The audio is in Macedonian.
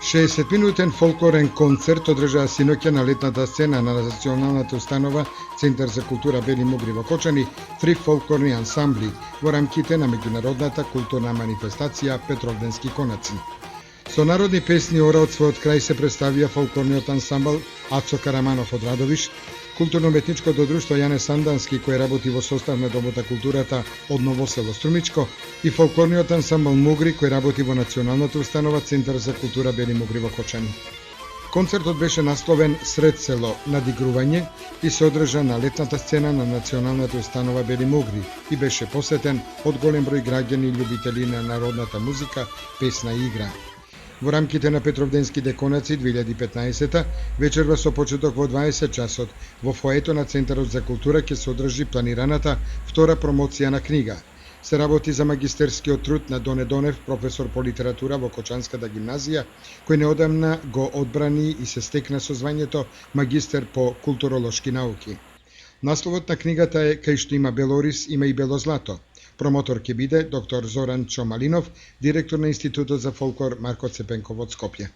60-минутен фолклорен концерт одржаа синоќа на летната сцена на Националната установа Центар за култура Бели Мугри во Кочани, 3 фолклорни ансамбли во рамките на меѓународната културна манифестација Петровденски конаци. Со народни песни ора од својот крај се представија фолклорниот ансамбл Ацо Караманов од Радовиш, културно-уметничкото друштво Јане Сандански кој работи во состав на Домот на културата од Ново село Струмичко и фолклорниот ансамбл Мугри кој работи во Националната установа Центар за култура Бели Мугри во Кочани. Концертот беше насловен Сред село надигрување и се одржа на летната сцена на Националната установа Бели Мугри и беше посетен од голем број граѓани и љубители на народната музика, песна и игра. Во рамките на Петровденски деконаци 2015 вечерва со почеток во 20 часот во фоето на Центарот за култура ќе се одржи планираната втора промоција на книга. Се работи за магистерскиот труд на Доне Донев, професор по литература во Кочанската гимназија, кој неодамна го одбрани и се стекна со звањето магистер по културолошки науки. Насловот на книгата е Кај што има белорис, има и бело злато. Промотор ќе биде доктор Зоран Чомалинов, директор на Институтот за фолклор Марко Цепенков од Скопје.